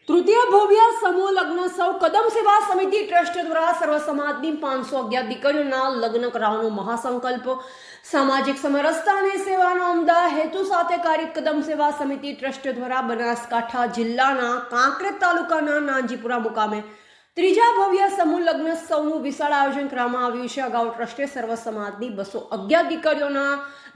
તૃતીય ભવ્ય સમૂહ લગ્નોત્સવ કદમ સેવા સમિતિ ટ્રસ્ટ દ્વારા સર્વ સમાજની 511 દીકરીઓના લગ્ન કરાવવાનો મહાસંકલ્પ સામાજિક સમરસતા અને સેવાનો ઉમદા હેતુ સાથે કાર્યરત કદમ સેવા સમિતિ ટ્રસ્ટ દ્વારા બનાસકાંઠા જિલ્લાના કાંકરેજ તાલુકાના નાનજીપુરા મુકામે ત્રીજા ભવ્ય સમૂહ લગ્નોત્સવનું વિશાળ આયોજન કરવામાં આવ્યું છે। અગાઉ ટ્રસ્ટે સર્વ સમાજની 211 દીકરીઓના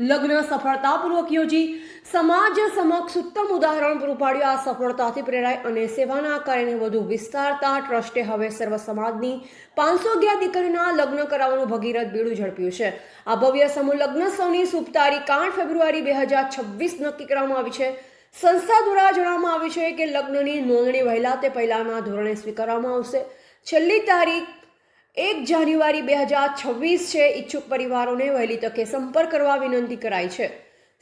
લગ્ન સફળતાપૂર્વક યોજી સમાજ સમક્ષ ઉત્તમ ઉદાહરણ પૂરું પાડ્યું। આ સફળતાથી પ્રેરાય અને સેવાના કાર્યને વધુ વિસ્તારતા ટ્રસ્ટે હવે સર્વ સમાજની 511 દીકરીઓના લગ્ન કરાવવાનું ભગીરથ બીડું ઝડપ્યું છે। આ ભવ્ય સમૂહ લગ્નોત્સવની શુભ તારીખ 8 ફેબ્રુઆરી 2026 નક્કી કરવામાં આવી છે। સંસ્થા દ્વારા જણાવવામાં આવ્યું છે કે લગ્નની નોંધણી વહેલા તે પહેલાના ધોરણે સ્વીકારવામાં આવશે। છેલ્લી તારીખ 1 જાન્યુઆરી 2026 છે। ઈચ્છુક પરિવારોને વહેલી તકે સંપર્ક કરવા વિનંતી કરાઈ છે।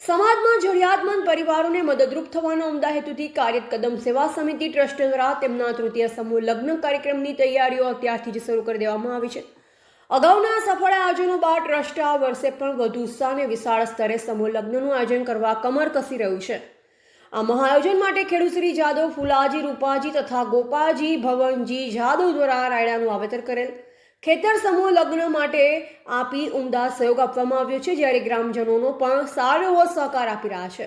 સમાજમાં જરૂરિયાતમંદ પરિવારોને મદદરૂપ થવાના ઉમદા હેતુથી કાર્યરત કદમ સેવા સમિતિ ટ્રસ્ટ દ્વારા તેમના તૃતીય સમૂહ લગ્ન કાર્યક્રમની તૈયારીઓ અત્યારથી જ શરૂ કરી દેવામાં આવી છે। અગાઉના સફળ આયોજનો બાદ ટ્રસ્ટ આ વર્ષે પણ વધુ ઉત્સાહ અને વિશાળ સ્તરે સમૂહ લગ્નનું આયોજન કરવા કમર કસી રહ્યું છે। આ મહાઆયોજન માટે ખેડૂત શ્રી જાદવ, ફુલાજી, રૂપાજી તથા ગોપાજી ભવનજી જાદવ દ્વારા રાયડાનું વાવેતર કરેલ ખેતર સમૂહ લગ્ન માટે આપી ઉમદા સહયોગ આપવામાં આવ્યો છે, જ્યારે ગ્રામજનોનો પણ સારો એવો સહકાર આપી રહ્યા છે।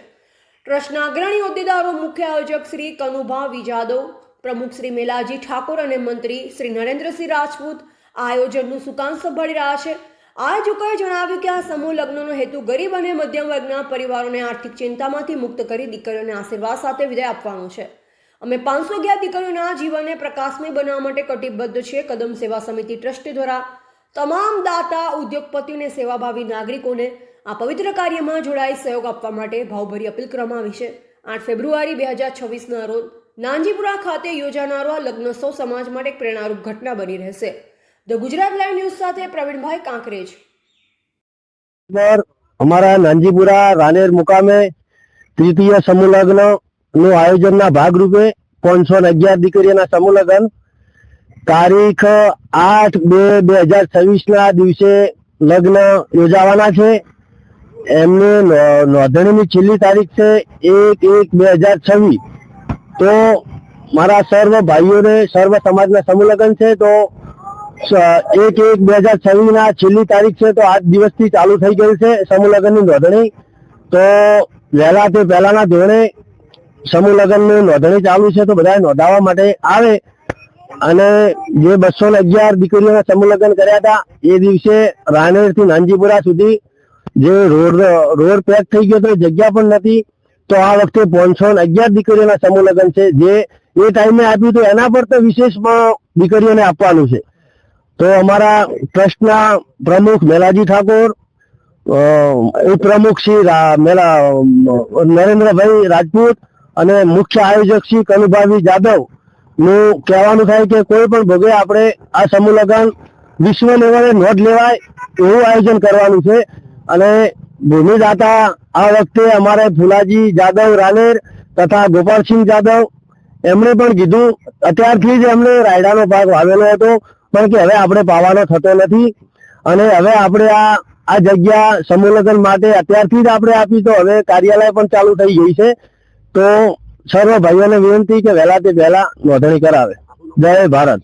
ટ્રસ્ટના અગ્રણી હોદ્દેદારો, મુખ્ય આયોજક શ્રી કનુભા વિજાદવ, પ્રમુખ શ્રી મેલાજી ઠાકોર અને મંત્રી શ્રી નરેન્દ્રસિંહ રાજપૂત આ આયોજનનું સુકાન સંભાળી રહ્યા છે। આયોજકોએ જણાવ્યું કે આ સમૂહ લગ્નનો હેતુ ગરીબ અને મધ્યમ વર્ગના પરિવારોને આર્થિક ચિંતામાંથી મુક્ત કરી દીકરીઓને આશીર્વાદ સાથે વિદાય આપવાનો છે। અમે 511 દીકરીઓના જીવનને પ્રકાશમય બનાવવા માટે કટિબદ્ધ છીએ। કદમ સેવા સમિતિ ટ્રસ્ટ દ્વારા તમામ દાતા, ઉદ્યોગપતિઓ અને સેવાભાવી નાગરિકોને આ પવિત્ર કાર્યમાં જોડાઈ સહયોગ આપવા માટે ભાવભરી અપીલ કરવામાં આવી છે। 8 ફેબ્રુઆરી 2026ના રોજ નાનજીપુરા ખાતે યોજાનારો આ લગ્નોત્સવ સમાજ માટે એક પ્રેરણારૂપ ઘટના બની રહેશે। ધ ગુજરાત લાઈવ ન્યૂઝ સાથે પ્રવીણભાઈ કાંકરેજ। અમારા નાનજીપુરા રાનેર મુકામે તૃતીય સમૂહ લગ્ન નું આયોજનના ભાગરૂપે 511 દીકરીઓના સમૂહ લગ્ન તારીખ 8/2/2026 ના દિવસે લગ્ન યોજાવાના છે। એમને નોંધણીની છેલ્લી તારીખ છે 1/1/2026। તો મારા સર્વ ભાઈઓને સર્વ સમાજના સમૂહ લગ્ન છે, તો 1/1/2026 ના છેલ્લી તારીખ છે, તો આજ દિવસથી ચાલુ થઈ ગઈ છે સમૂહ લગ્નની નોંધણી। તો વહેલા તે પહેલાના ધોરણે સમૂહ લગ્નની નોંધણી ચાલુ છે, તો બધા નોંધાવવા માટે આવે। અને જે 211 દીકરીઓના સમૂહ લગ્ન કર્યા હતા એ દિવસે રાનેરથી નાનજીપુરા સુધી જે રોડ પેક થઈ ગયો તો જગ્યા પણ નથી, તો આ વખતે 511 દીકરીઓના સમૂહ લગ્ન છે, જે એ ટાઈમે આપ્યું તો એના પર તો વિશેષમાં દીકરીઓને આપવાનું છે। તો અમારા ટ્રસ્ટના પ્રમુખ મેલાજી ઠાકોર, ઉપપ્રમુખ શ્રી નરેન્દ્રભાઈ રાજપૂત અને મુખ્ય આયોજક શ્રી કનુભાઈ જાદવ નું કહેવાનું થાય કે કોઈ પણ ભોગે આપણે આ સમૂહ લગ્ન વિશ્વ લેવલે નોંધ લેવાય એવું આયોજન કરવાનું છે। અને ભૂમિદાતા આ વખતે અમારે ફુલાજી જાદવ રાનેર તથા ગોપાલસિંહ જાદવ એમણે પણ કીધું, અત્યારથી જ એમણે રાયડાનો પાક વાવેલો હતો પણ કે હવે આપણે પાવાનો થતો નથી, અને હવે આપણે આ જગ્યા સમૂહ લગ્ન માટે અત્યારથી જ આપણે આપી, તો હવે કાર્યાલય પણ ચાલુ થઈ ગઈ છે। તો સર્વ ભાઈઓને વિનંતી કે વહેલા તે પહેલા નોંધણી કરાવે। જય ભારત।